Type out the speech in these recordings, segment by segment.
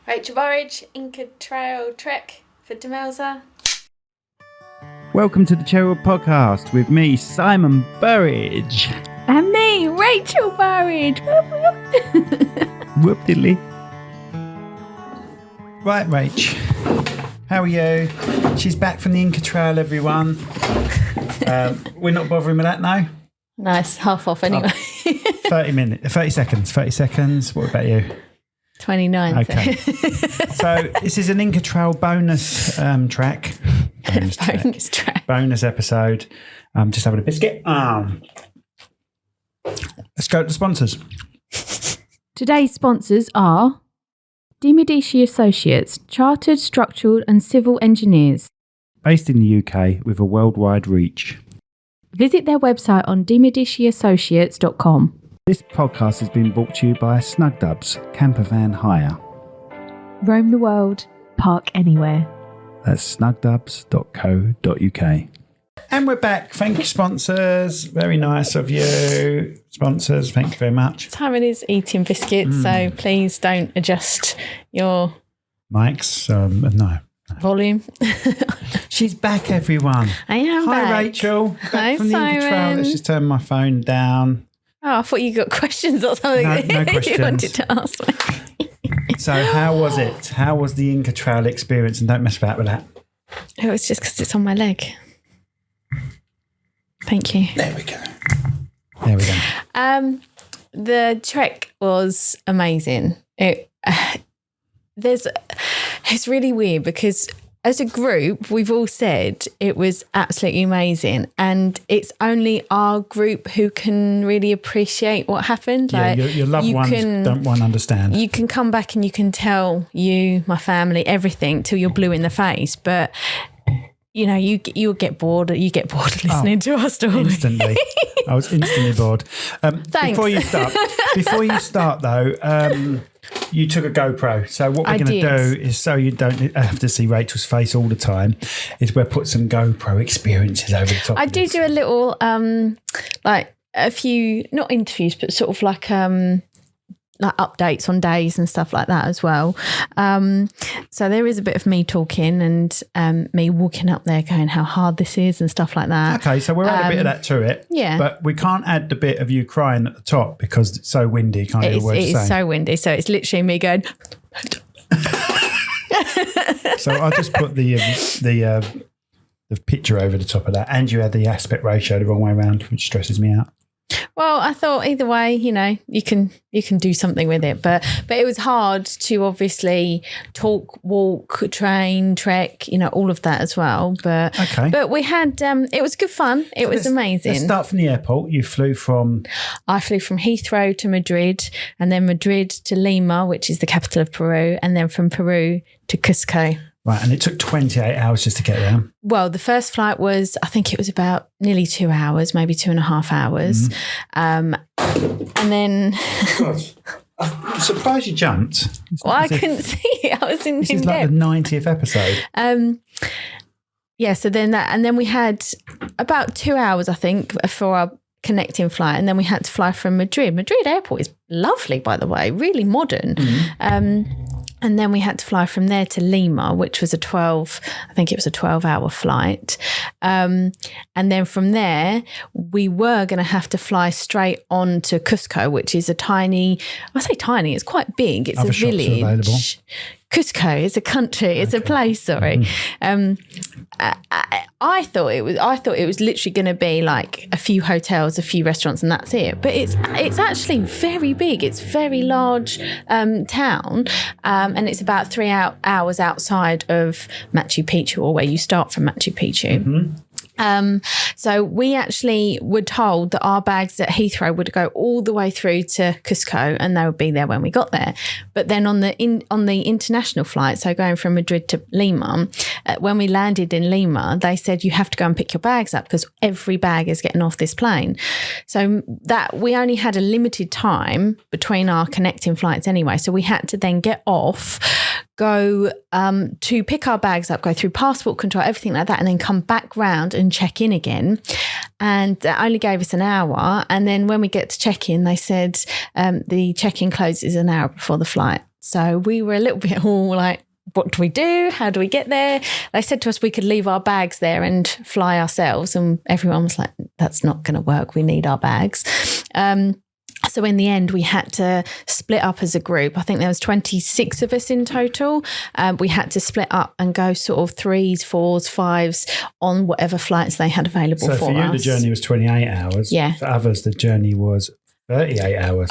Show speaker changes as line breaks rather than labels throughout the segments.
Rachel Burridge, Inca Trail trek for Demelza.
Welcome to the Cherrywood Podcast with me, Simon Burridge.
And me, Rachel Burridge.
Whoop diddly. Right, Rach. How are you? She's back from the Inca Trail, everyone. We're not bothering with that now?
Nice, half off anyway.
30 seconds. What about you?
29.
Okay. So this is an Inca Trail bonus track. Bonus episode. Just having a biscuit. Let's go to the sponsors.
Today's sponsors are Medici Associates, chartered structural and civil engineers.
Based in the UK with a worldwide reach.
Visit their website on demediciassociates.com.
This podcast has been brought to you by Snug camper van hire.
Roam the world, park anywhere.
That's snugdubs.co.uk. And we're back. Thank you, sponsors. Very nice of you, sponsors. Thank you very much.
Simon is eating biscuits, so please don't adjust your
mics. No.
Volume.
She's back, everyone.
I am back.
Hi, Rachel. Back
Hi,
from the Inca Trail. Let's just turn my phone down.
Oh, I thought you got questions or something
no questions.
You wanted to ask me.
So how was it? How was the Inca Trail experience? And don't mess about with that.
It was just because it's on my leg. Thank you.
There we go.
The trek was amazing. It's really weird because as a group, we've all said it was absolutely amazing, and it's only our group who can really appreciate what happened.
Yeah, like, your loved ones don't want to understand.
You can come back and you can tell my family, everything till you're blue in the face, but you know, you'll get bored. You get bored listening to our story.
Instantly. I was instantly bored.
Thanks.
Before you start though, you took a GoPro. So what we're going to do is, so you don't have to see Rachel's face all the time, is we'll put some GoPro experiences over the top.
I do a little, like a few, not interviews, but sort of like updates on days and stuff like that as well. So there is a bit of me talking and me walking up there going how hard this is and stuff like that.
Okay, so we'll add a bit of that to it.
Yeah.
But we can't add the bit of you crying at the top because it's so windy. Can't hear a word you're saying.
It is so windy. So it's literally me going...
So I'll just put the picture over the top of that. And you had the aspect ratio the wrong way around, which stresses me out.
Well, I thought either way, you know, you can do something with it, but it was hard to obviously talk, walk, train, trek, you know, all of that as well. But we had it was good fun. It was amazing.
Let's start from the airport. You flew from?
I flew from Heathrow to Madrid, and then Madrid to Lima, which is the capital of Peru, and then from Peru to Cusco.
Right, and it took 28 hours just to get there.
Well, the first flight was, I think it was about nearly 2 hours, maybe 2.5 hours. And then...
God, I'm surprised you jumped.
Well, I couldn't see it. I was in
This is like the 90th episode.
Yeah, so then and then we had about 2 hours, I think, for our connecting flight, and then we had to fly from Madrid. Madrid airport is lovely, by the way, really modern. And then we had to fly from there to Lima, which was a 12-hour flight. And then from there, we were going to have to fly straight on to Cusco, which is a tiny, I say tiny, it's quite big. It's a village. Cusco is a country. It's a place. Sorry. I thought it was literally going to be like a few hotels, a few restaurants, and that's it. But it's actually very big. It's a very large town, and it's about 3 hours outside of Machu Picchu, or where you start from Machu Picchu. Mm-hmm. So we actually were told that our bags at Heathrow would go all the way through to Cusco, and they would be there when we got there. But then on the international flight, so going from Madrid to Lima, when we landed in Lima, they said you have to go and pick your bags up because every bag is getting off this plane. So that we only had a limited time between our connecting flights anyway. So we had to then get off, go to pick our bags up, go through passport control, everything like that, and then come back round and check in again. And that only gave us an hour. And then when we get to check in, they said the check-in closes an hour before the flight. So we were a little bit all like, what do we do? How do we get there? They said to us we could leave our bags there and fly ourselves. And everyone was like, that's not going to work. We need our bags. So in the end, we had to split up as a group. I think there was 26 of us in total. We had to split up and go sort of 3s, 4s, 5s on whatever flights they had available for us.
So for you, the journey was 28 hours.
Yeah.
For others, the journey was 38 hours.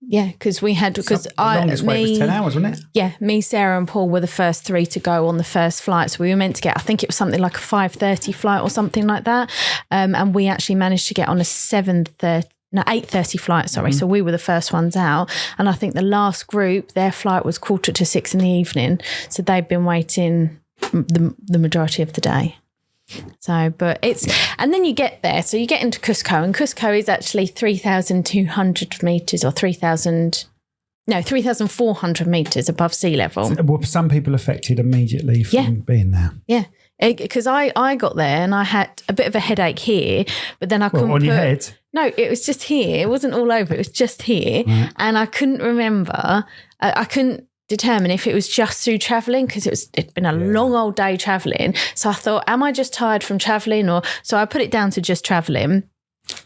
Yeah, because we had, because
the longest wait was 10 hours, wasn't it?
Yeah, me, Sarah and Paul were the first 3 to go on the first flight. So we were meant to get, I think it was something like a 5:30 flight or something like that. And we actually managed to get on a 8:30 flight, sorry. So we were the first ones out. And I think the last group, their flight was 6:15 in the evening. So they'd been waiting the majority of the day. So, but it's, and then you get there. So you get into Cusco, and Cusco is actually 3,200 metres or 3,400 metres above sea level.
Were some people affected immediately from being there?
Yeah. Because I got there and I had a bit of a headache here, but then I couldn't
on your head?
No, it was just here. It wasn't all over. It was just here. Right. And I couldn't remember. I couldn't determine if it was just through travelling, because it'd been a long old day travelling. So I thought, am I just tired from travelling? So I put it down to just travelling.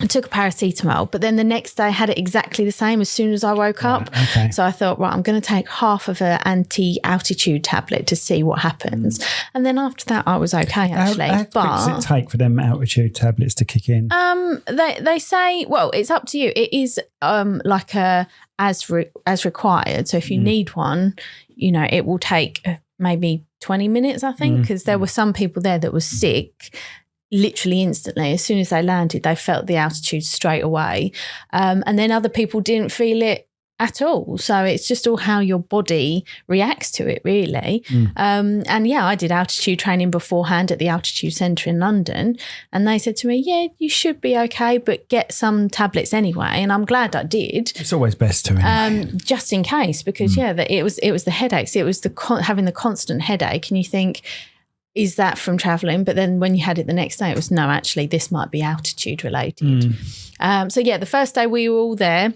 I took a paracetamol, but then the next day I had it exactly the same as soon as I woke up. Okay. So I thought, right, I'm going to take half of an anti-altitude tablet to see what happens. And then after that, I was okay, actually.
How quick does it take for them altitude tablets to kick in?
They say, well, it's up to you. It is like as required. So if you need one, it will take maybe 20 minutes, I think, because there were some people there that were sick. Literally instantly, as soon as they landed, they felt the altitude straight away. And then other people didn't feel it at all. So it's just all how your body reacts to it, really. And I did altitude training beforehand at the altitude centre in London. And they said to me, yeah, you should be okay, but get some tablets anyway. And I'm glad I did.
It's always best to anyway.
Just in case, because it was the headaches. It was having the constant headache. And you think, is that from travelling? But then when you had it the next day, it was, no, actually, this might be altitude related. The first day we were all there.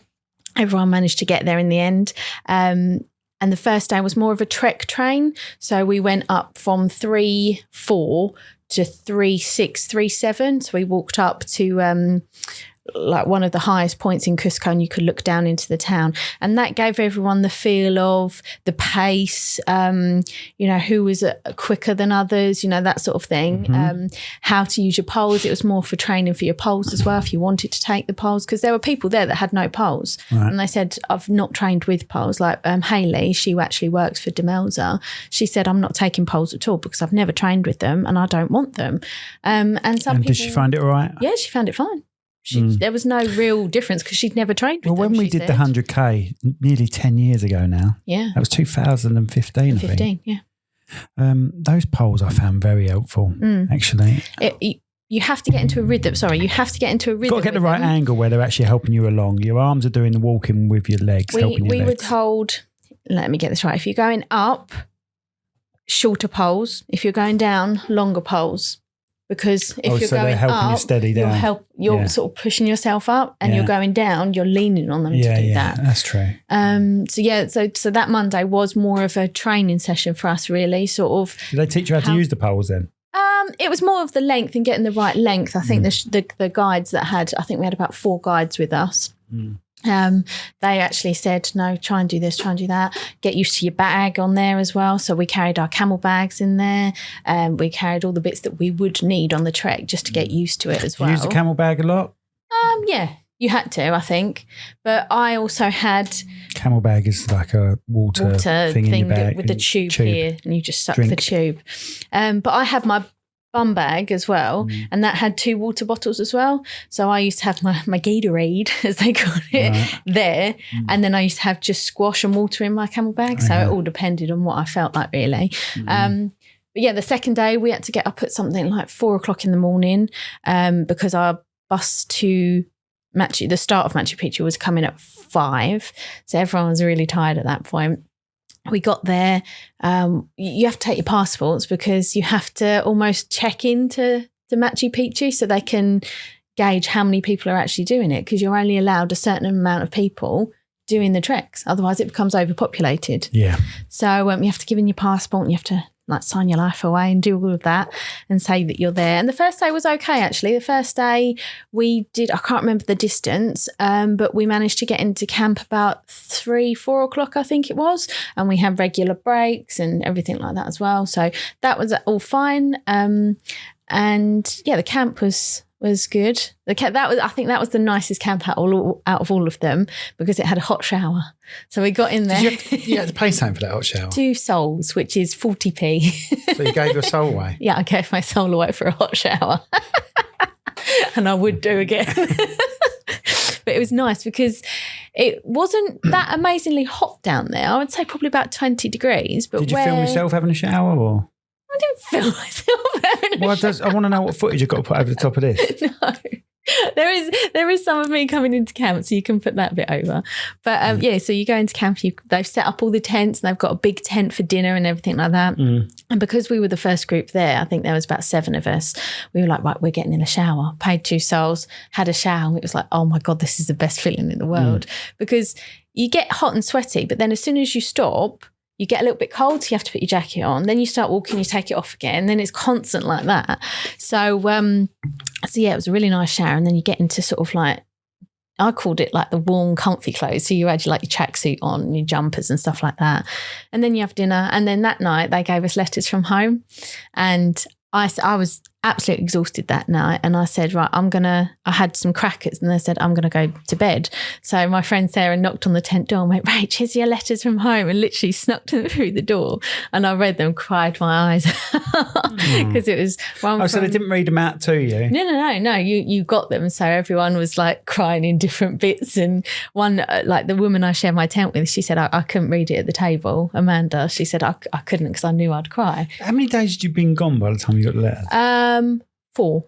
Everyone managed to get there in the end. And the first day was more of a trek train. So we went up from 3-4 to 3-6, 3-7. So we walked up to like one of the highest points in Cusco, and you could look down into the town. And that gave everyone the feel of the pace, who was quicker than others, that sort of thing. How to use your poles. It was more for training for your poles as well, if you wanted to take the poles, because there were people there that had no poles. Right. And they said, I've not trained with poles. Like Hayley, she actually works for Demelza. She said, I'm not taking poles at all because I've never trained with them and I don't want them. And people,
did she find it all right?
Yeah, she found it fine. There was no real difference because she'd never trained with them.
Well, when we did the 100K nearly 10 years ago now, that was 2015, I think.
Yeah.
Those poles I found very helpful, actually.
You have to get into a rhythm. Sorry, you have to get into a rhythm.
Got to get the right angle where they're actually helping you along. Your arms are doing the walking with your legs, helping your legs. We were told,
let me get this right, if you're going up, shorter poles. If you're going down, longer poles. Because if you're going up, you steady down. You're sort of pushing yourself up, and you're going down, you're leaning on them to do that.
Yeah, that's true.
So that Monday was more of a training session for us, really. Sort of.
Did they teach you how to use the poles then?
It was more of the length and getting the right length. I think the guides I think we had about 4 guides with us. They actually said, no, try and do this, try and do that. Get used to your bag on there as well. So we carried our camel bags in there. We carried all the bits that we would need on the trek just to get used to it as well.
You used a camel bag a lot?
Yeah, you had to, I think. But I also had...
Camel bag is like a water thing in your bag.
With the tube here, and you just suck the tube. But I had my bum bag as well, and that had 2 water bottles as well. So I used to have my Gatorade, as they call it, there, and then I used to have just squash and water in my camel bag. So it all depended on what I felt like, really. But yeah, the second day we had to get up at something like 4:00 in the morning because our bus to Machu, the start of Machu Picchu, was coming at 5. So everyone was really tired at that point. We got there. You have to take your passports because you have to almost check into Machu Picchu so they can gauge how many people are actually doing it, because you're only allowed a certain amount of people doing the treks. Otherwise it becomes overpopulated.
Yeah.
So you have to give in your passport and you have to like sign your life away and do all of that and say that you're there. And the first day was okay, actually. The first day we did, I can't remember the distance, but we managed to get into camp about 3-4 o'clock, I think it was. And we had regular breaks and everything like that as well. So that was all fine. And yeah, the camp was good. I think that was the nicest camp out of all of them because it had a hot shower. So we got in there.
You had to pay something for that hot shower?
2 souls, which is 40p.
So you gave your soul away?
Yeah, I gave my soul away for a hot shower. And I would do again. But it was nice because it wasn't that amazingly hot down there. I would say probably about 20 degrees. But
did you film yourself having a shower or?
I didn't film myself having a shower.
I want to know what footage you've got to put over the top of this.
No. There is some of me coming into camp, so you can put that bit over. But yeah, so you go into camp, they've set up all the tents and they've got a big tent for dinner and everything like that. And because we were the first group there, I think there was about 7 of us, we were like, right, we're getting in a shower. Paid 2 souls, had a shower, and it was like, oh my God, this is the best feeling in the world. Because you get hot and sweaty, but then as soon as you stop, you get a little bit cold, so you have to put your jacket on. Then you start walking, you take it off again. Then it's constant like that. So yeah, it was a really nice shower. And then you get into sort of like, I called it like the warm, comfy clothes. So you had like your tracksuit on and your jumpers and stuff like that. And then you have dinner. And then that night they gave us letters from home. And I was absolutely exhausted that night. And I said, right, I had some crackers and they said, I'm going to go to bed. So my friend Sarah knocked on the tent door and went, Rach, here's your letters from home, and literally snuck them through the door. And I read them, cried my eyes because it was one.
So they didn't read them out to you?
No. You got them. So everyone was like crying in different bits. And one, like the woman I shared my tent with, she said, I couldn't read it at the table. Amanda, she said, I couldn't because I knew I'd cry.
How many days had you been gone by the time you got the letters?
4.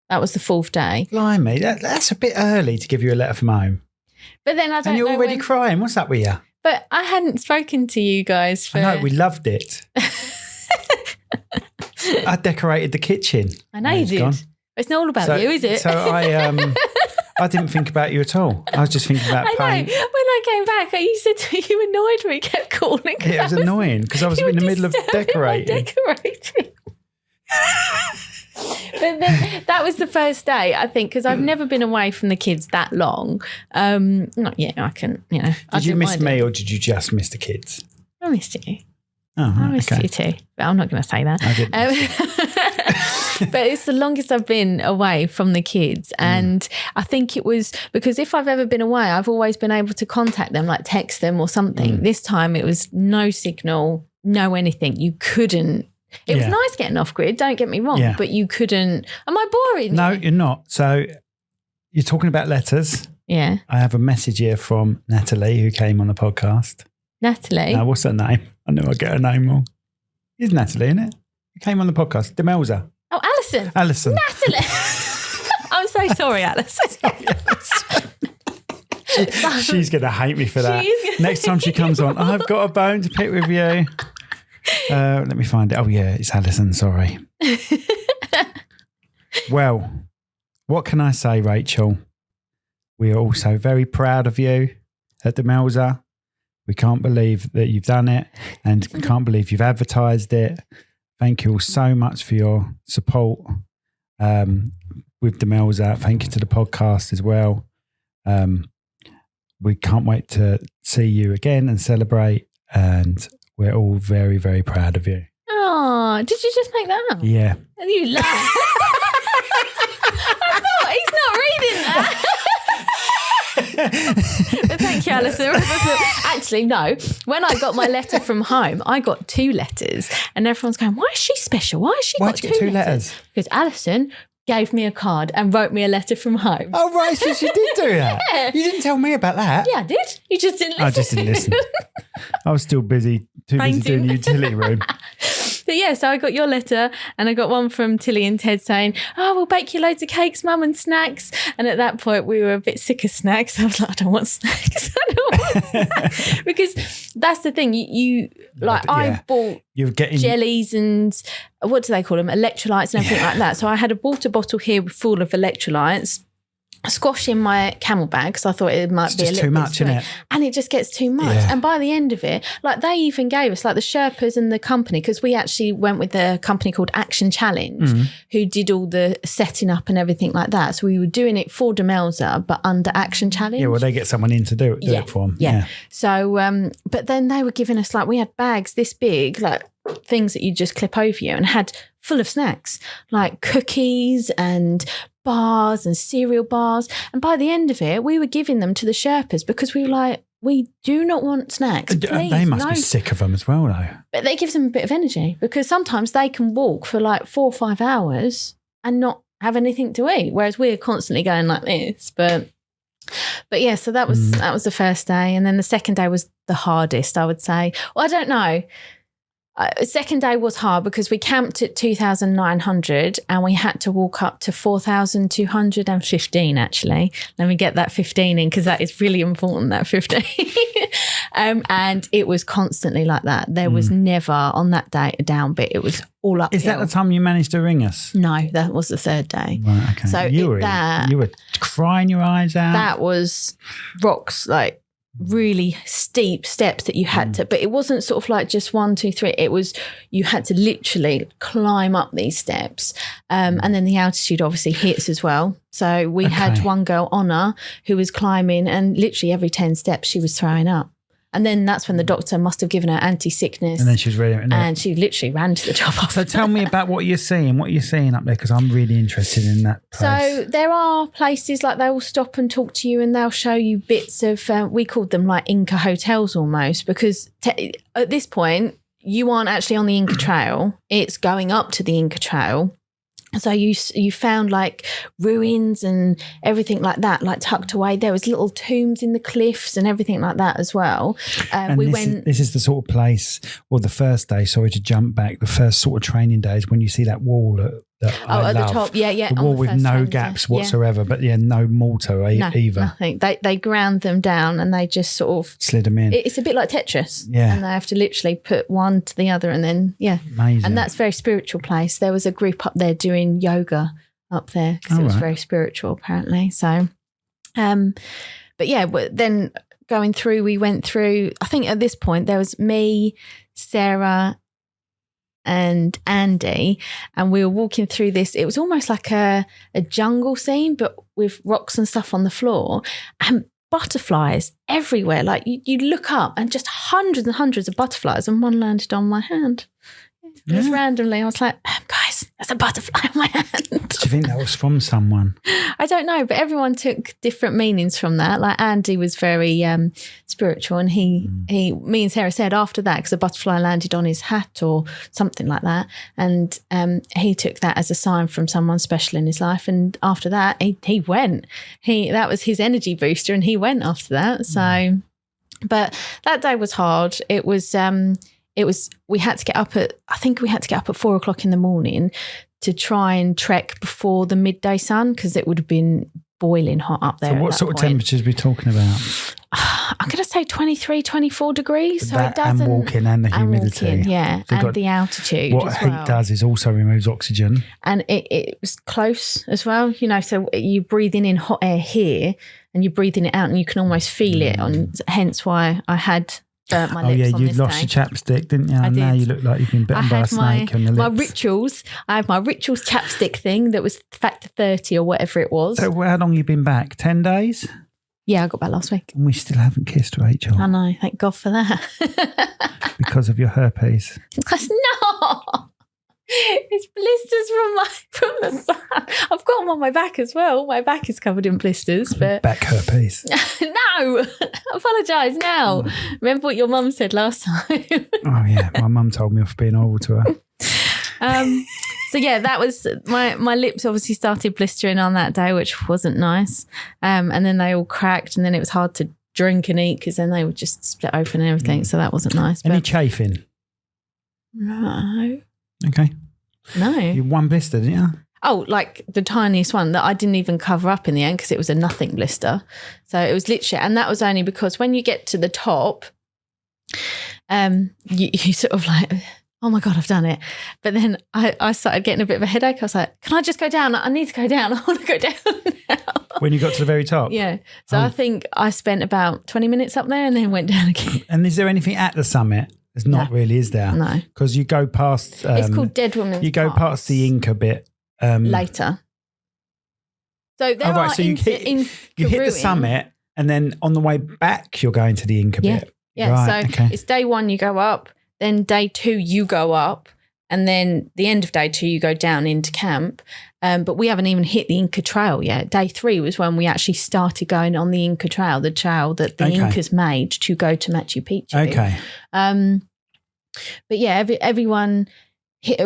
That was the 4th day.
Blimey, that's a bit early to give you a letter from home.
But then I don't know.
And you're already crying. What's up with you?
But I hadn't spoken to you guys for...
I know, we loved it. I decorated the kitchen.
I know you did.
Gone.
It's not all about you, is it?
So I didn't think about you at all. I was just thinking about paint.
I know. When I came back, you said you annoyed me, kept calling.
It was annoying because I was in the middle of decorating.
But then that was the first day, I think, because I've never been away from the kids that long. Not yet. I can,
Did you miss me or did you just miss the kids?
I missed you.
Oh,
I missed you too. But I'm not going to say that.
I didn't.
But it's the longest I've been away from the kids. And I think it was because if I've ever been away, I've always been able to contact them, like text them or something. This time it was no signal, no anything. You couldn't. It was nice getting off grid, don't get me wrong, but you couldn't. Am I boring?
No, you're not. So you're talking about letters.
Yeah.
I have a message here from Natalie who came on the podcast.
Natalie?
No, what's her name? I knew I'd get her name wrong. It's Natalie, isn't it? Who came on the podcast? Demelza.
Oh, Alison.
Natalie.
I'm so sorry, Alison.
She's going to hate me for that. Next time she comes on, I've got a bone to pick with you. Let me find it. Oh, yeah, it's Alison. Sorry. Well, what can I say, Rachel? We are also very proud of you at Demelza. We can't believe that you've done it and can't believe you've advertised it. Thank you all so much for your support with Demelza. Thank you to the podcast as well. We can't wait to see you again and celebrate, and we're all very, very proud of you.
Oh, did you just make that up?
Yeah.
And you laughed. I thought he's not reading that. But thank you, Alison. Actually, no. When I got my letter from home, I got 2 letters, and everyone's going, "Why is she special? Why has she got 2 letters?" Because Alison gave me a card and wrote me a letter from home.
Oh, right. So she did do that.
Yeah.
You didn't tell me about that.
Yeah, I did. You just didn't listen.
I just didn't listen. I was still busy, too busy doing the utility room.
But yeah, so I got your letter and I got one from Tilly and Ted saying, "Oh, we'll bake you loads of cakes, Mum, and snacks." And at that point, we were a bit sick of snacks. I was like, I don't want snacks. Because that's the thing. I bought jellies and what do they call them? Electrolytes and everything like that. So I had bought a bottle here full of electrolytes. squashing my camel bag because I thought it might be a little
too
bit
much,
sweet.
isn't it?
And it just gets too much.
Yeah.
And by the end of it, like they even gave us, like the Sherpas and the company, because we actually went with a company called Action Challenge, who did all the setting up and everything like that. So we were doing it for Demelza, but under Action Challenge.
Yeah, well, they get someone in to do it for them.
Yeah. So, but then they were giving us, like, we had bags this big, like things that you just clip over you, and had full of snacks, like cookies and bars and cereal bars. And by the end of it, we were giving them to the Sherpas because we were like, we do not want snacks. Please,
they must be sick of them as well, though.
But they give them a bit of energy because sometimes they can walk for like 4 or 5 hours and not have anything to eat, whereas we're constantly going like this. But yeah, so that was the first day, and then the second day was the hardest, I would say. Well, I don't know. Second day was hard because we camped at 2,900 and we had to walk up to 4,215 actually. Let me get that 15 in because that is really important, that 15. And it was constantly like that. There was never on that day a down bit. It was all uphill.
Is that the time you managed to ring us?
No, that was the third day.
Right, okay.
So
you were crying your eyes out.
That was rocks, like really steep steps that you had to, but it wasn't sort of like just 1, 2, 3. It was, you had to literally climb up these steps. And then the altitude obviously hits as well. So we had one girl, Honor, who was climbing, and literally every 10 steps she was throwing up. And then that's when the doctor must have given her anti-sickness. And
then she was ready.
And she literally ran to the top.
So tell me about what you're seeing. What you're seeing up there, because I'm really interested in that place.
So there are places like they will stop and talk to you, and they'll show you bits of, we called them like Inca hotels almost, because at this point, you aren't actually on the Inca Trail. It's going up to the Inca Trail. So you found like ruins and everything like that, like tucked away. There was little tombs in the cliffs and everything like that as well.
And this is the sort of place, or the first day, sorry to jump back, the first sort of training days when you see that wall that I
at
love.
the top, yeah.
The wall with no gaps whatsoever, but no mortar either.
Nothing. They ground them down and they just sort of
slid them in.
It's a bit like Tetris.
Yeah.
And they have to literally put one to the other, and then,
Amazing.
And that's a very spiritual place. There was a group up there doing yoga up there because it was very spiritual apparently. So, but yeah, then going through, we went through, I think at this point there was me, Sarah, and Andy, and we were walking through this. It was almost like a jungle scene, but with rocks and stuff on the floor and butterflies everywhere. Like you look up and just hundreds and hundreds of butterflies, and one landed on my hand. Just randomly, I was like, guys, there's a butterfly on my hand.
Do you think that was from someone?
I don't know, but everyone took different meanings from that. Like Andy was very spiritual, and me and Sarah said after that, because a butterfly landed on his hat or something like that, and he took that as a sign from someone special in his life. And after that, he went. That was his energy booster, and he went after that. So, but that day was hard. It was. We had to get up at 4 o'clock in the morning to try and trek before the midday sun, because it would have been boiling hot up there.
So what sort of temperatures are we talking about?
I'm going to say 23, 24 degrees. So it doesn't.
And walking and the humidity.
And the altitude.
What heat does is also removes oxygen.
And it was close as well, so you're breathing in hot air here and you're breathing it out, and you can almost feel it. Hence why I had burnt my lips on
you
this
lost
day.
your chapstick, didn't you? And now you look like you've been bitten by a snake on your lips.
My rituals. I have my rituals chapstick thing that was factor 30 or whatever it was.
So how long have you been back? 10 days?
Yeah, I got back last week.
And we still haven't kissed, Rachel.
I know. Thank God for that.
Because of your herpes.
No. It's blisters from the sun. I've got them on my back as well. My back is covered in blisters. But
back herpes.
No, apologise now. Remember what your mum said last time?
Oh yeah, my mum told me off being horrible to her.
So yeah, that was my lips obviously started blistering on that day, which wasn't nice. And then they all cracked, and then it was hard to drink and eat because then they would just split open and everything. So that wasn't nice.
Any chafing?
No.
Okay.
No.
You one blister, didn't you?
Oh, like the tiniest one that I didn't even cover up in the end because it was a nothing blister. So it was literally, and that was only because when you get to the top, you sort of like oh my God, I've done it. But then I started getting a bit of a headache. I was like, can I just go down? I need to go down. I want to go down now.
When you got to the very top?
Yeah. So I think I spent about 20 minutes up there and then went down again.
And is there anything at the summit? There's not really, is there?
No.
Because you go past...
it's called Dead Woman's
You go
Pass.
past the Inca bit.
Later. So there are
so you hit the summit and then on the way back you're going to the Inca bit.
Yeah,
right,
so it's day 1 you go up, then day 2 you go up, and then the end of day 2 you go down into camp. But we haven't even hit the Inca Trail yet. Day 3 was when we actually started going on the Inca Trail, the trail that the Incas made to go to Machu Picchu.
Okay.
But yeah, everyone hit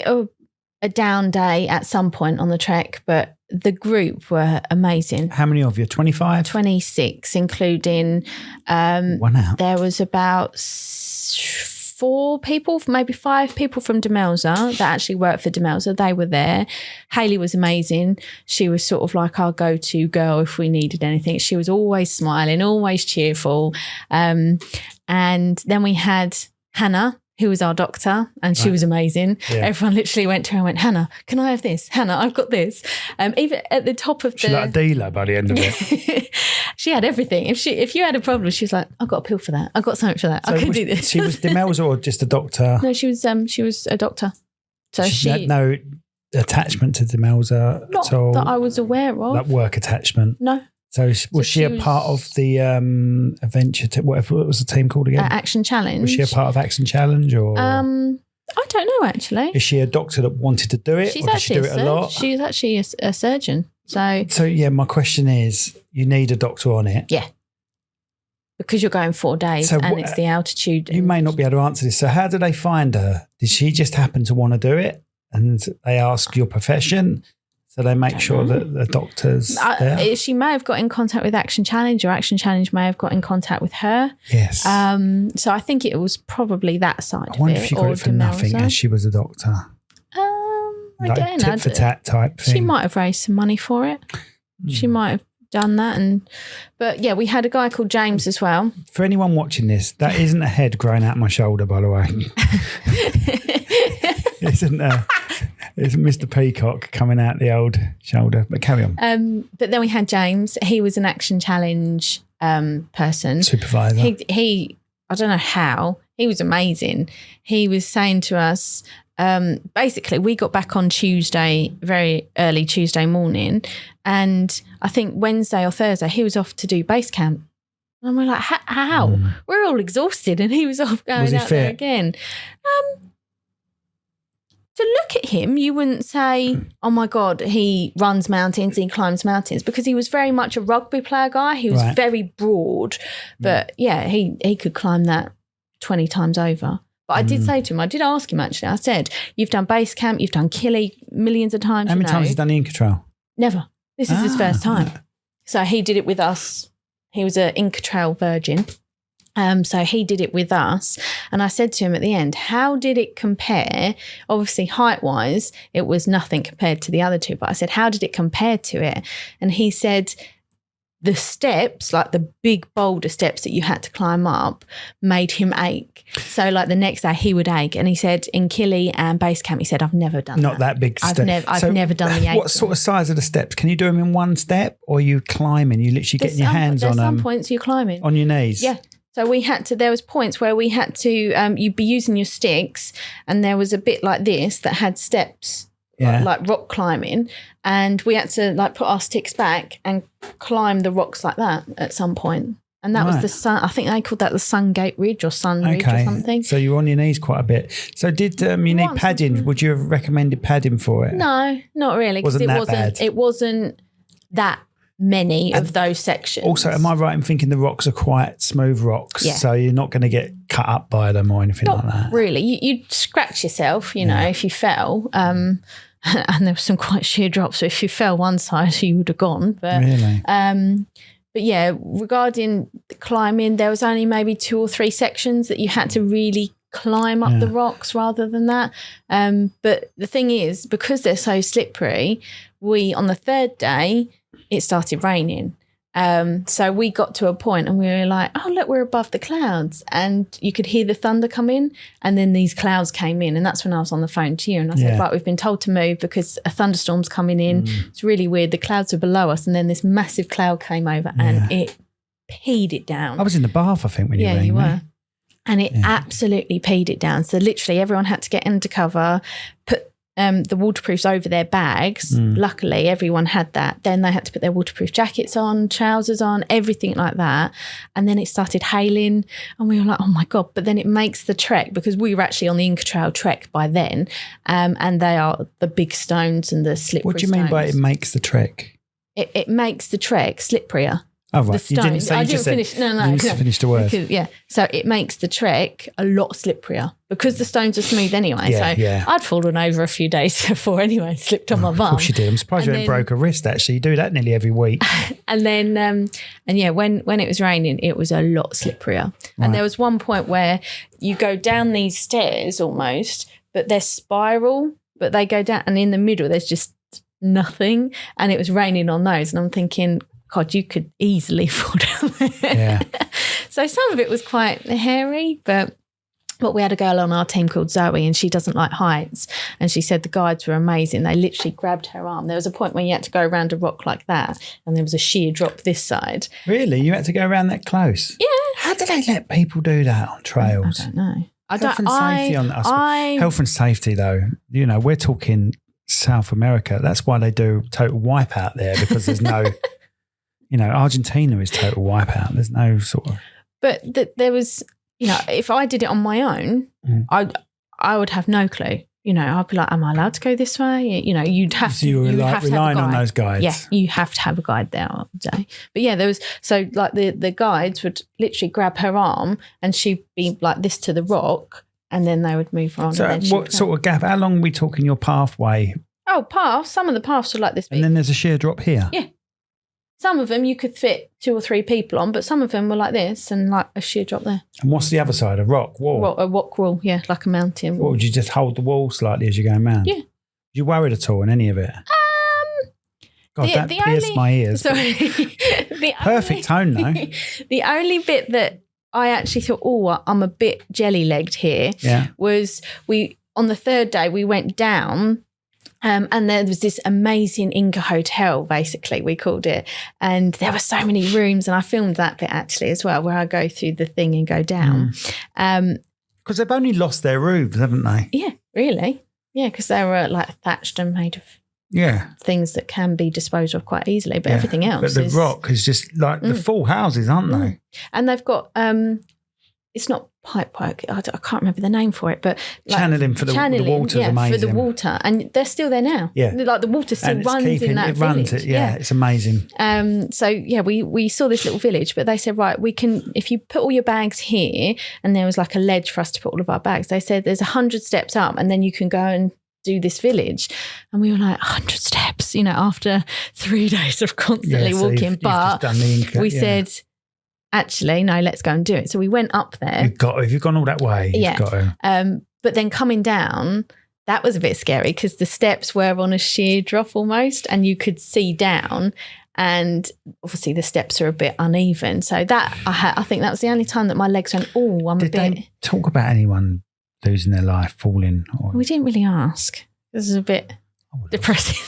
a down day at some point on the trek, but the group were amazing.
How many of you? 25?
26, including
Wow.
there was about 4 people, maybe 5 people from Demelza that actually worked for Demelza. They were there. Hayley was amazing. She was sort of like our go-to girl if we needed anything. She was always smiling, always cheerful. And then we had Hannah, who was our doctor, and she was amazing. Yeah. Everyone literally went to her and went, Hannah, can I have this? Hannah, I've got this. Even at the top of
She's like a dealer by the end of it.
She had everything. If you had a problem, she was like, I've got a pill for that. I've got something for that. So I can do this.
She was Demelza or just a doctor?
No, she was a doctor. So
she had no attachment to Demelza at all?
Not that I was aware of.
Like work attachment?
No.
So was she a part of the adventure? What was the team called again?
Action Challenge.
Was she a part of Action Challenge or?
I don't know actually.
Is she a doctor that wanted to do it,
She's
or did she do it a lot?
She's actually a surgeon. So
yeah, my question is, you need a doctor on it.
Yeah. Because you're going 4 days and it's the altitude.
You may not be able to answer this. So how did they find her? Did she just happen to want to do it? And they ask your profession? So they make sure that the doctors there?
She may have got in contact with Action Challenge, or Action Challenge may have got in contact with her.
Yes.
So I think it was probably that side of it.
I wonder if you got it for nothing as she was a doctor. Like
again,
tit for tat type thing.
She might have raised some money for it. She might have done that. But yeah, we had a guy called James as well.
For anyone watching this, that isn't a head growing out my shoulder, by the way. It's Mr. Peacock coming out the old shoulder. But carry on.
But then we had James. He was an Action Challenge person.
Supervisor.
He I don't know how. He was amazing. He was saying to us, basically, we got back on Tuesday, very early Tuesday morning. And I think Wednesday or Thursday, he was off to do base camp. And we're like, how? We're all exhausted. And he was off going out there again. To look at him, you wouldn't say, oh my God, he runs mountains, he climbs mountains, because he was very much a rugby player guy. He was very broad. But yeah, he could climb that 20 times over. But I did say to him, I did ask him actually, I said, you've done base camp, you've done Killy millions of times.
How many times has he done the Inca Trail?
Never. This is his first time. So he did it with us. He was an Inca Trail virgin. So he did it with us. And I said to him at the end, how did it compare? Obviously, height-wise, it was nothing compared to the other two. But I said, how did it compare to it? And he said, the steps, like the big boulder steps that you had to climb up, made him ache. So like the next day he would ache. And he said in Killy and base camp, he said, I've never done
Not that big step.
I've never done the ache.
What sort of size are the steps? Can you do them in one step, or are you climbing? You literally getting your hands on them?
There's some points you're climbing.
On your knees?
Yeah. So there was points where we had to, you'd be using your sticks, and there was a bit like this that had steps, like rock climbing, and we had to like put our sticks back and climb the rocks like that at some point. And that was the sun. I think they called that the Sungate Ridge or Sun Ridge or something.
So you were on your knees quite a bit. So did you need padding? Would you have recommended padding for it?
No, not really.
Bad?
It wasn't that many of those sections.
Also, am I right in thinking the rocks are quite smooth rocks?
Yeah.
So you're not going to get cut up by them or anything like that?
Really. You'd scratch yourself, you know, if you fell. And there were some quite sheer drops. So if you fell one side, you would have gone. But,
really?
But yeah, regarding the climbing, there was only maybe 2 or 3 sections that you had to really climb up the rocks rather than that. But the thing is, because they're so slippery, on the 3rd day, it started raining. So we got to a point and we were like, oh, look, we're above the clouds. And you could hear the thunder come in. And then these clouds came in. And that's when I was on the phone to you. And I said, right, we've been told to move because a thunderstorm's coming in. It's really weird. The clouds are below us. And then this massive cloud came over and it peed it down.
I was in the bath, I think, when you rang me. Yeah, you were.
And it absolutely peed it down. So literally everyone had to get under cover, put the waterproofs over their bags. Luckily, everyone had that. Then they had to put their waterproof jackets on, trousers on, everything like that. And then it started hailing and we were like, oh my God. But then it makes the trek, because we were actually on the Inca Trail trek by then. And they are the big stones and the slippery
What do you mean by it makes the trek?
It makes the trek slipperier.
Oh, right. You didn't say,
I
you
didn't
just
finish.
said,
No.
You just finished the word.
Because, so it makes the trek a lot slipperier because the stones are smooth anyway. I'd fallen over a few days before anyway, slipped on my bum.
Of course you did. I'm surprised you hadn't broke a wrist, actually. You do that nearly every week.
And then, when it was raining, it was a lot slipperier. Right. And there was one point where you go down these stairs almost, but they're spiral, but they go down and in the middle there's just nothing. And it was raining on those. And I'm thinking, God, you could easily fall down there. Yeah. So some of it was quite hairy, but we had a girl on our team called Zoe and she doesn't like heights. And she said the guides were amazing. They literally grabbed her arm. There was a point where you had to go around a rock like that and there was a sheer drop this side.
Really? You had to go around that close?
Yeah.
How do they let people do that on trails?
I don't know.
Health and safety, though, we're talking South America. That's why they do total wipeout there, because there's no... Argentina is total wipeout. There's no sort of...
But there was, if I did it on my own, I would have no clue. I'd be like, am I allowed to go this way? You'd have to.
So you were relying on those guides.
Yeah, you have to have a guide there all day. But yeah, there was, so like the guides would literally grab her arm and she'd be like this to the rock and then they would move on.
So what sort of gap? How long are we talking your pathway?
Oh, paths. Some of the paths are like this big.
And then there's a sheer drop here.
Yeah. Some of them you could fit 2 or 3 people on, but some of them were like this and like a sheer drop there.
And what's the other side? A rock wall?
A rock wall, yeah, like a mountain wall.
What, would you just hold the wall slightly as you're going round?
Yeah.
You worried at all in any of it? God, that pierced my ears.
Sorry.
Perfect tone, though.
The only bit that I actually thought, oh, I'm a bit jelly-legged here, was on the 3rd day we went down. And there was this amazing Inca hotel, basically, we called it. And there were so many rooms. And I filmed that bit actually as well, where I go through the thing and go down.
Because they've only lost their roofs, haven't they?
Yeah, really. Yeah, because they were like thatched and made of things that can be disposed of quite easily. But everything else
But the rock is just like the full houses, aren't they?
And they've got... it's not pipework. I can't remember the name for it, but like
channeling for the water is amazing.
For the water, and they're still there now.
Yeah,
like the water still runs in that village.
It's amazing.
So we saw this little village, but they said, right, we can, if you put all your bags here, and there was like a ledge for us to put all of our bags. They said there's 100 steps up, and then you can go and do this village. And we were like, 100 steps, after 3 days of constantly walking. But we said, actually, no, let's go and do it. So we went up there.
If you've gone all that way, you've got to.
But then coming down, that was a bit scary because the steps were on a sheer drop almost and you could see down and obviously the steps are a bit uneven. So that, I think that was the only time that my legs went,
Did they talk about anyone losing their life, falling?
We didn't really ask. This is a bit depressing.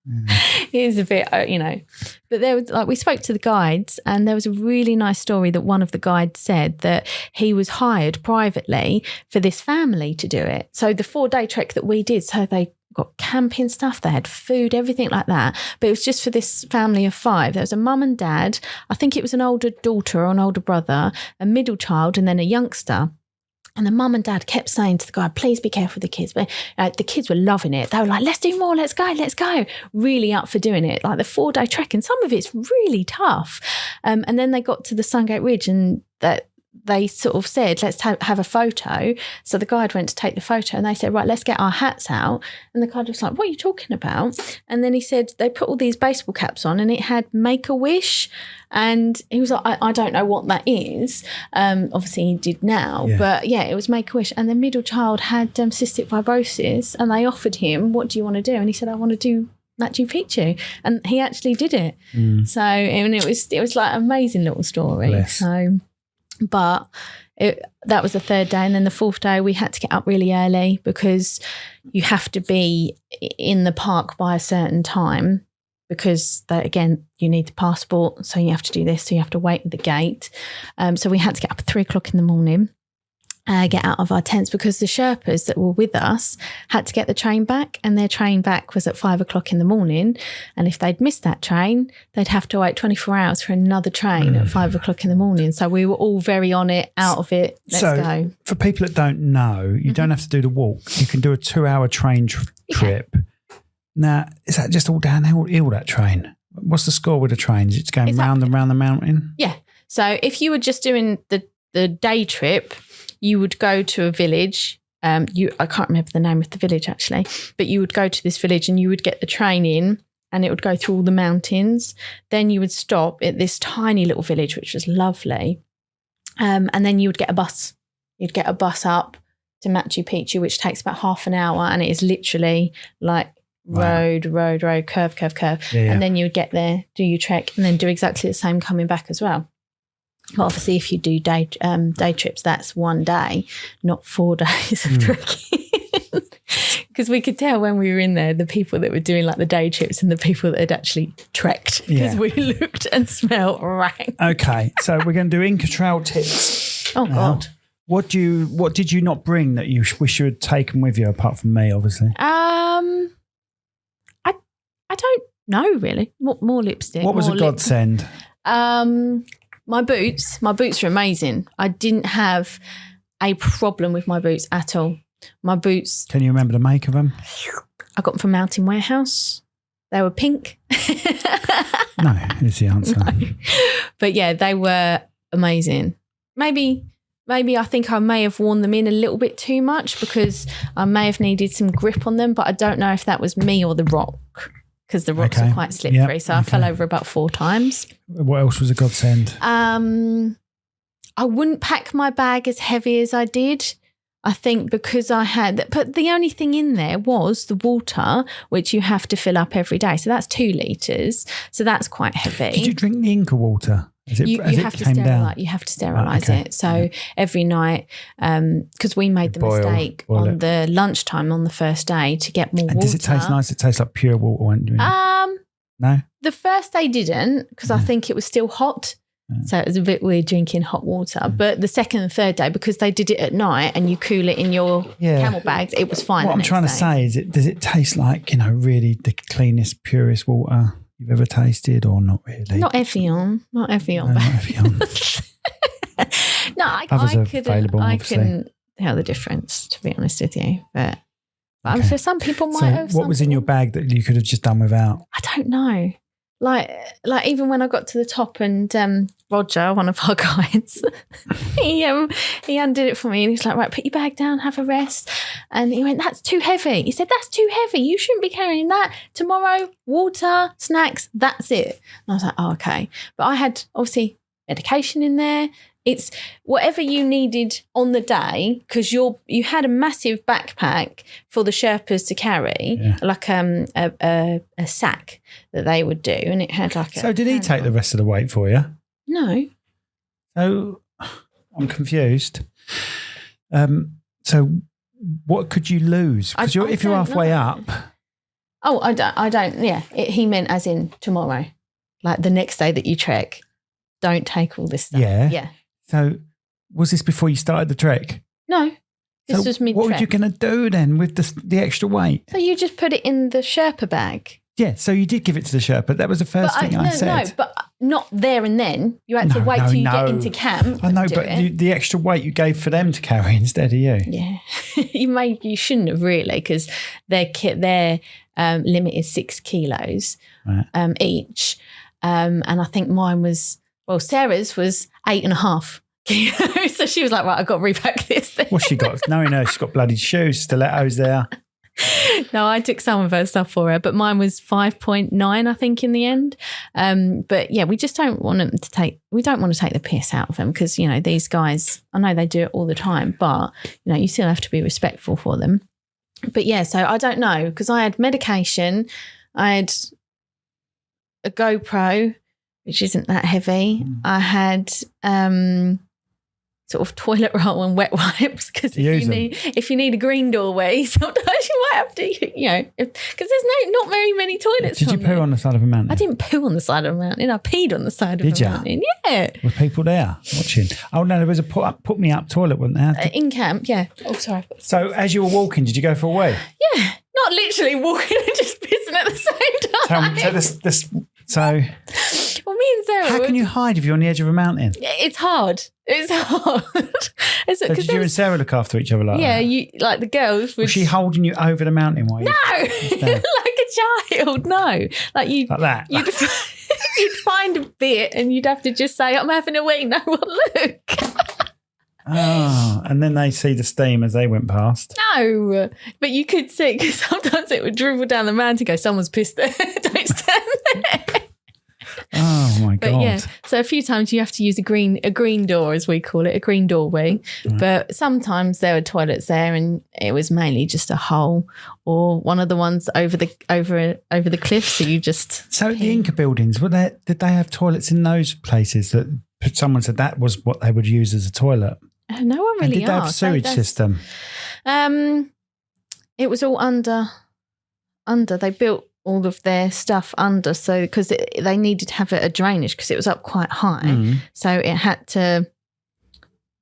It is a bit, but there was we spoke to the guides and there was a really nice story that one of the guides said that he was hired privately for this family to do it. So the 4-day trek that we did, so they got camping stuff, they had food, everything like that. But it was just for this family of 5. There was a mum and dad, I think it was an older daughter or an older brother, a middle child and then a youngster. And the mum and dad kept saying to the guy, please be careful with the kids. But the kids were loving it. They were like, let's do more, let's go. Really up for doing it. Like the 4-day trek. And some of it's really tough. And then they got to the Sungate Ridge and that they sort of said, let's have a photo. So the guide went to take the photo and they said, right, let's get our hats out. And the guide was like, what are you talking about? And then he said, they put all these baseball caps on and it had Make-A-Wish. And he was like, I don't know what that is. Obviously he did now, but it was Make-A-Wish. And the middle child had cystic fibrosis and they offered him, what do you want to do? And he said, I want to do Machu Picchu, and he actually did it. So, and it was like an amazing little story.
Bless.
So, but that was the third day, and then the fourth day we had to get up really early because you have to be in the park by a certain time because again you need the passport, so you have to do this, so you have to wait at the gate. So we had to get up at 3:00 in the morning. Get out of our tents because the Sherpas that were with us had to get the train back, and their train back was at 5:00 in the morning. And if they'd missed that train, they'd have to wait 24 hours for another train at 5:00 in the morning. So we were all very on it, out of it. Let's go.
For people that don't know, you don't have to do the walk. You can do a 2-hour train trip. Now, is that just all downhill, that train? What's the score with the train? Is it going round and round the mountain?
Yeah. So if you were just doing the day trip, you would go to a village. I can't remember the name of the village actually, but you would go to this village and you would get the train in and it would go through all the mountains. Then you would stop at this tiny little village, which was lovely. And then you would get a bus. You'd get a bus up to Machu Picchu, which takes about half an hour. And it is literally like road, curve.
Yeah.
And then you would get there, do your trek, and then do exactly the same coming back as well. But obviously, if you do day trips, that's one day, not 4 days of trekking. Because we could tell when we were in there, the people that were doing like the day trips and the people that had actually trekked, because we looked and smelled rank.
Okay, so we're going to do Inca Trail tips.
Oh, God.
What did you not bring that you wish you had taken with you, apart from me, obviously?
I don't know, really. More lipstick.
What was a godsend?
My boots are amazing. I didn't have a problem with my boots at all. My boots.
Can you remember the make of them?
I got them from Mountain Warehouse. They were pink.
No, is the answer. No.
But yeah, they were amazing. Maybe I think I may have worn them in a little bit too much because I may have needed some grip on them, but I don't know if that was me or the rock. Because the rocks are quite slippery, so I fell over about 4 times.
What else was a godsend?
I wouldn't pack my bag as heavy as I did. I think because but the only thing in there was the water, which you have to fill up every day. So that's 2 litres. So that's quite heavy.
Did you drink the Inca water? You have to sterilise it. So every night, because we made the mistake on the lunchtime on the first day to get more water. Does it taste nice? It tastes like pure water. No?
The first day didn't, because I think it was still hot. So it was a bit weird drinking hot water. But the second and third day, because they did it at night and you cool it in your camel bags, it was fine.
What I'm trying to say is, does it taste like, really the cleanest, purest water you've ever tasted, or not really?
Not Evian.
No, not Evian.
No, I couldn't tell the difference, to be honest with you. But I'm sure some people might have.
What was in your bag that you could have just done without?
I don't know. Like even when I got to the top and Roger, one of our guides, he undid it for me and he's like, right, put your bag down, have a rest. And he went, that's too heavy. He said, that's too heavy. You shouldn't be carrying that. Tomorrow, water, snacks, that's it. And I was like, oh, okay. But I had obviously medication in there. It's whatever you needed on the day, because you had a massive backpack for the Sherpas to carry, like a sack that they would do, and it had like.
So did he take the rest of the weight for you?
No.
So I'm confused. So what could you lose? Because if you're halfway up.
Oh, I don't. Yeah, he meant as in tomorrow, like the next day that you trek. Don't take all this stuff. Yeah.
So was this before you started the trek?
No, this was mid-trek.
What were you going to do then with the extra weight?
So you just put it in the Sherpa bag.
Yeah, so you did give it to the Sherpa. That was the first thing I said.
No, but not there and then. You had to wait till you get into camp.
I know, but the extra weight you gave for them to carry instead of you.
Yeah, you shouldn't have really, because their limit is 6 kilos each, and I think mine was. Well, Sarah's was 8.5 kilos. So she was like, right, I've got to repack this thing.
What's she got? Knowing her, she's got bloody shoes, stilettos there.
No, I took some of her stuff for her, but mine was 5.9, I think, in the end. But yeah, we just don't want them to take the piss out of them, because, these guys, I know they do it all the time, but, you still have to be respectful for them. But yeah, so I don't know, because I had medication, I had a GoPro, which isn't that heavy. I had sort of toilet roll and wet wipes, because if you need a green doorway, sometimes you might have to, because there's not very many toilets.
Did you poo on the side of a mountain?
I didn't poo on the side of a mountain. I peed on the side of a mountain. Yeah.
Were people there watching? Oh no, there was a put me up toilet, wasn't there?
In camp, yeah. Oh, sorry.
So as you were walking, did you go for a wee?
Yeah, not literally walking and just pissing at the same time. Well, me and Sarah.
How can you hide if you're on the edge of a mountain?
It's hard.
So did you and Sarah look after each other like that?
Yeah, you like the girls.
Was she holding you over the mountain while you?
No, like a child. No, like
that.
You'd find a bit and you'd have to just say, "I'm having a wee." No one look.
Oh, and then they see the steam as they went past.
No, but you could see, because sometimes it would dribble down the mountain. Go, someone's pissed there. Don't stand there.
Oh my god!
But yeah, so a few times you have to use a green door, as we call it, a green doorway. Right. But sometimes there were toilets there, and it was mainly just a hole or one of the ones over the cliff. So you just
the Inca buildings, did they have toilets in those places that someone said that was what they would use as a toilet?
No one really.
Did they have a sewage system?
It was all under. They built all of their stuff under, so because they needed to have a drainage because it was up quite high, so it had to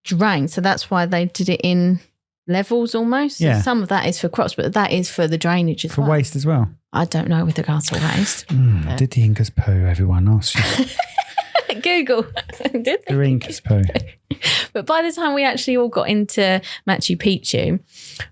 drain. So that's why they did it in levels almost. Yeah. So some of that is for crops, but that is for the drainage as well. For
waste as well?
I don't know with regards to waste.
Did the Incas poo? Everyone asked you.
Google. Did they?
The Incas poo.
But by the time we actually all got into Machu Picchu,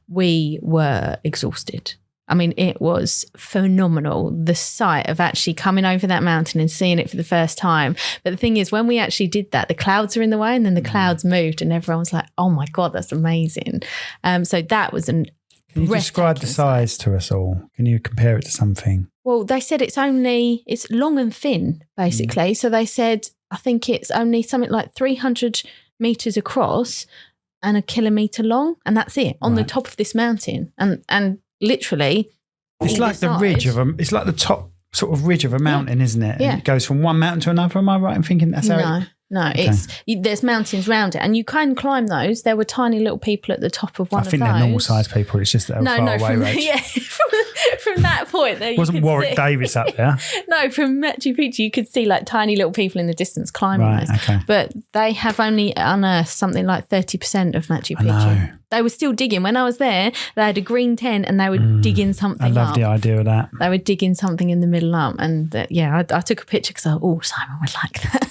we were exhausted. I mean, it was phenomenal, the sight of actually coming over that mountain and seeing it for the first time. But the thing is, when we actually did that, the clouds are in the way, and then the clouds moved and everyone was like, oh my God, that's amazing. So that was Can
you describe the size to us all? Can you compare it to something?
Well, they said it's long and thin, basically. So they said, I think it's only something like 300 metres across and 1 kilometre long. And that's it, on the top of this mountain. And literally,
it's like the ridge it's like the top sort of ridge of a mountain, isn't it?
Yeah.
And it goes from one mountain to another. Am I right in thinking that's how
No, okay. There's mountains around it, and you can climb those. There were tiny little people at the top of one of those. I think they're normal sized
people. It's just that they're far away.
From that point, there
wasn't Warwick Davis up there.
No, from Machu Picchu, you could see like tiny little people in the distance climbing those. Okay. But they have only unearthed something like 30% of Machu Picchu. They were still digging. When I was there, they had a green tent and they were digging something up.
I love the idea of that.
They were digging something in the middle up. And I took a picture because I thought, Simon would like that.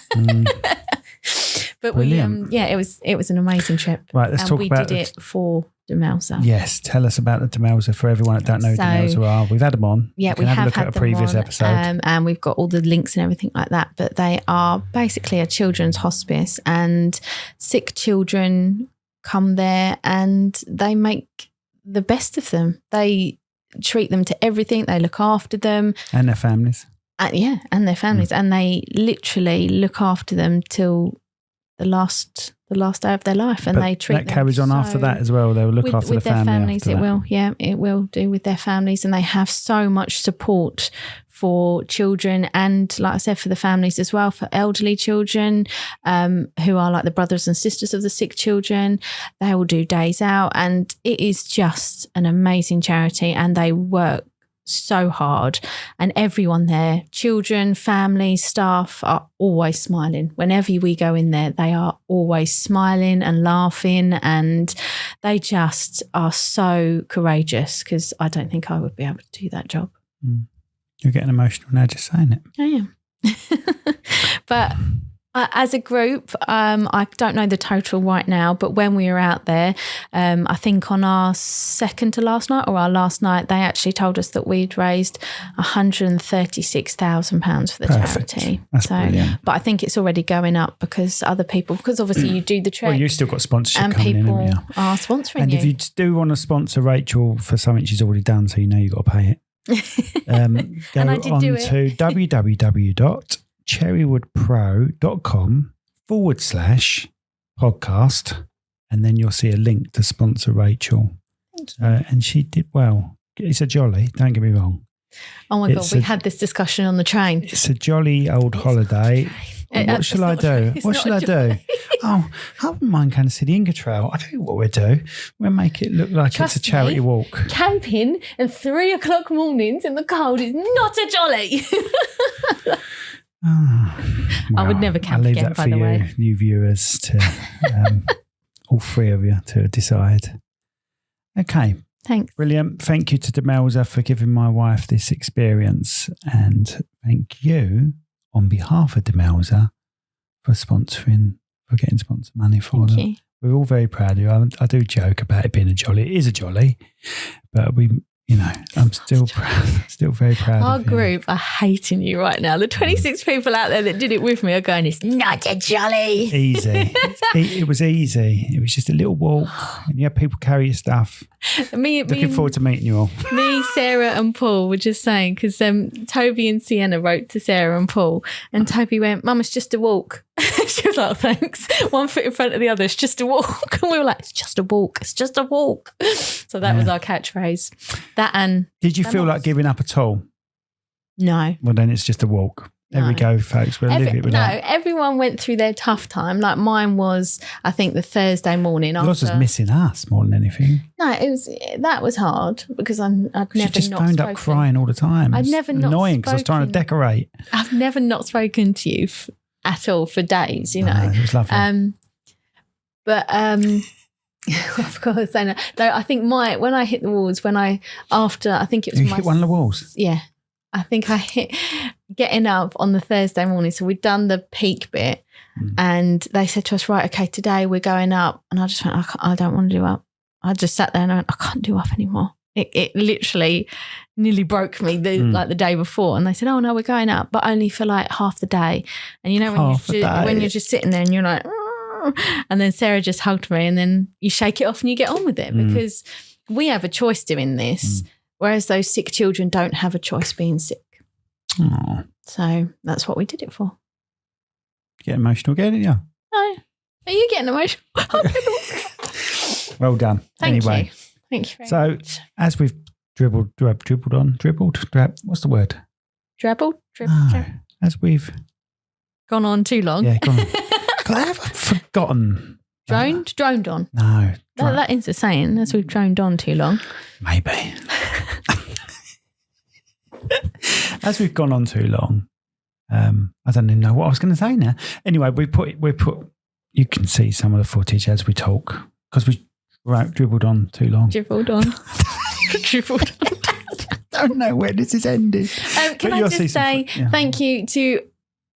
But it was an amazing trip.
Right, let's talk about
it. We did it for Demelza.
Yes, tell us about the Demelza for everyone that don't know who Demelza are. We've had them on.
Yeah, we have had them on. A previous episode. And we've got all the links and everything like that. But they are basically a children's hospice, and sick children come there and they make the best of them. They treat them to everything. They look after them.
And their families.
And their families. And they literally look after them till the last day of their life, and they treat them. That carries on
after that as well. They will look after the families.
It will, it will do with their families, and they have so much support for children, and like I said, for the families as well, for elderly children who are like the brothers and sisters of the sick children. They will do days out, and it is just an amazing charity, and they work so hard, and everyone there, children, families, staff, are always smiling. Whenever we go in there, they are always smiling and laughing, and they just are so courageous, because I don't think I would be able to do that job.
You're getting emotional now just saying it.
I am. But as a group, I don't know the total right now, but when we were out there, I think on our second to last night or our last night, they actually told us that we'd raised £136,000 for the charity.
That's brilliant.
But I think it's already going up because obviously you do the trek.
Well, you've still got sponsorship
and
coming
people
in,
are sponsoring
and
you.
if you do want to sponsor Rachel for something she's already done, so you know you've got to pay it, go
and I did
on
do it.
to cherrywoodpro.com/podcast, and then you'll see a link to sponsor Rachel. And she did well. It's a jolly, don't get me wrong.
Oh my God, we had this discussion on the train.
It's a jolly old holiday. What shall I do? What shall I do? Oh, I wouldn't mind going to see the Inca Trail. I'll tell you what we'll do. We'll make it look like it's a charity walk.
Camping at 3 o'clock mornings in the cold is not a jolly. I would never camp again, by the way.
You viewers, to all three of you to decide. Okay.
Thanks.
Brilliant. Thank you to Demelza for giving my wife this experience. And thank you on behalf of Demelza for getting sponsor money for them.
You.
We're all very proud of you. I do joke about it being a jolly. It is a jolly, but I'm still very proud
Our
of you.
group are hating you right now. The 26 people out there that did it with me are going, it's not a jolly.
Easy. It was easy. It was just a little walk, and you had people carry your stuff. Looking forward to meeting you all.
Me, Sarah and Paul were just saying, because Toby and Sienna wrote to Sarah and Paul, and Toby went, Mum, it's just a walk. She was like, thanks. One foot in front of the other, it's just a walk. And we were like, it's just a walk. It's just a walk. So that was our catchphrase.
Did you feel like giving up at all?
No.
Well, then it's just a walk. There we go, folks. We'll live it with that.
No, everyone went through their tough time. Like mine was, I think, the Thursday morning.
Yours was missing us more than anything.
No, that was hard because I'd never
she just phoned up crying all the time.
I'd never not
annoying because I was trying to decorate.
I've never not spoken to you at all for days, you know.
No, it was lovely.
Of course, I know. Though I think when I hit the walls, I think it was
you hit one of the walls.
Yeah, I think I hit getting up on the Thursday morning. So we'd done the peak bit, and they said to us, "Right, okay, today we're going up." And I just went, "I don't want to do up." I just sat there and I went, "I can't do up anymore." It literally nearly broke me the day before. And they said, "Oh no, we're going up, but only for like half the day." And you know when you're just sitting there and you're like. And then Sarah just hugged me, and then you shake it off and you get on with it because we have a choice doing this, whereas those sick children don't have a choice being sick.
Aww.
So that's what we did it for.
Get emotional again, didn't you?
No. Are you getting emotional?
Well done.
Thank you very
much. As we've dribbled, what's the word?
Dribbled?
As we've
gone on too long.
Yeah, gone on. God, have I forgotten?
Droned on?
No.
That is a saying, as we've droned on too long.
Maybe. As we've gone on too long, I don't even know what I was going to say now. Anyway, we put. You can see some of the footage as we talk because we dribbled on too long.
Dribbled on. Dribbled on.
I don't know where this is ending.
Can I just say thank you to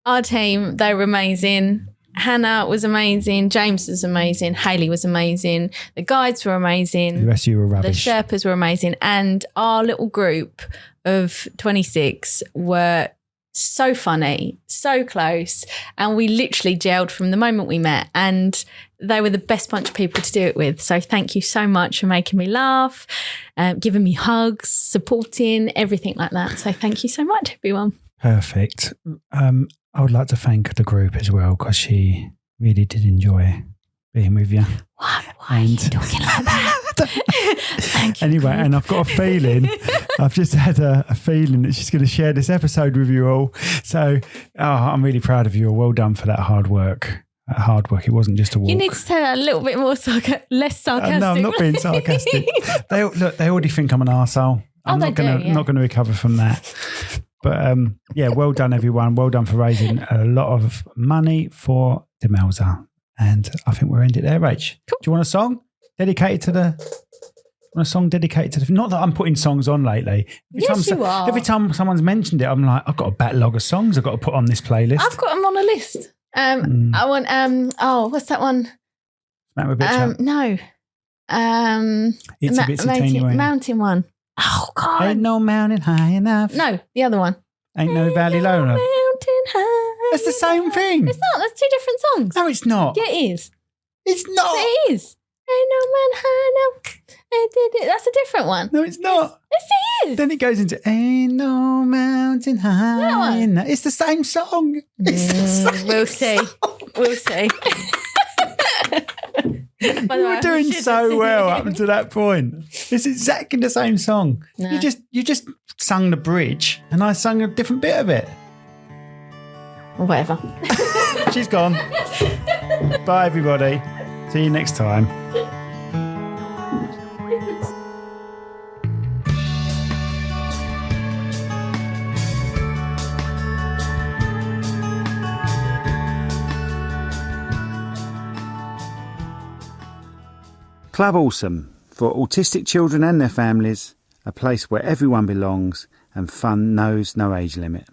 our team? They were amazing. Hannah was amazing. James was amazing. Hayley was amazing. The guides were amazing.
The rest of you were rubbish.
The Sherpas were amazing. And our little group of 26 were so funny, so close. And we literally gelled from the moment we met. And they were the best bunch of people to do it with. So thank you so much for making me laugh, giving me hugs, supporting, everything like that. So thank you so much, everyone.
Perfect. I would like to thank the group as well because she really did enjoy being with you.
Why are you talking like that? Thank you.
Anyway, and I've got a feeling, I've just had a feeling that she's going to share this episode with you all. So I'm really proud of you all. Well done for that hard work. It wasn't just a walk.
You need to say that a little bit more less sarcastic.
No, I'm not being sarcastic. They already think I'm an arsehole. I'm not going to recover from that. But well done, everyone. Well done for raising a lot of money for Demelza. And I think we'll end it there, Rach. Cool. Do you want a song dedicated to the... Not that I'm putting songs on lately.
You are.
Every time someone's mentioned it, I'm like, I've got a backlog of songs I've got to put on this playlist.
I've got them on a list. I want, what's that one?
Smack my bitch up.
No.
It's a bitsy teeny weeny.
Mountain one. Oh, God.
Ain't no mountain high enough.
No, the other one.
Ain't no valley low enough.
Mountain high.
That's the same thing.
It's not. That's two different songs.
No, it's not.
Yeah, it is.
It's not.
It is. Ain't no man high enough. That's a different one.
No, it's not.
Yes, it is.
Then it goes into Ain't no mountain high enough. It's the same song.
We'll see. We'll see.
You were doing so well up until that point. It's exactly the same song. No. You just sung the bridge and I sung a different bit of it.
Whatever.
She's gone. Bye, everybody. See you next time. Club Awesome, for autistic children and their families, a place where everyone belongs and fun knows no age limit.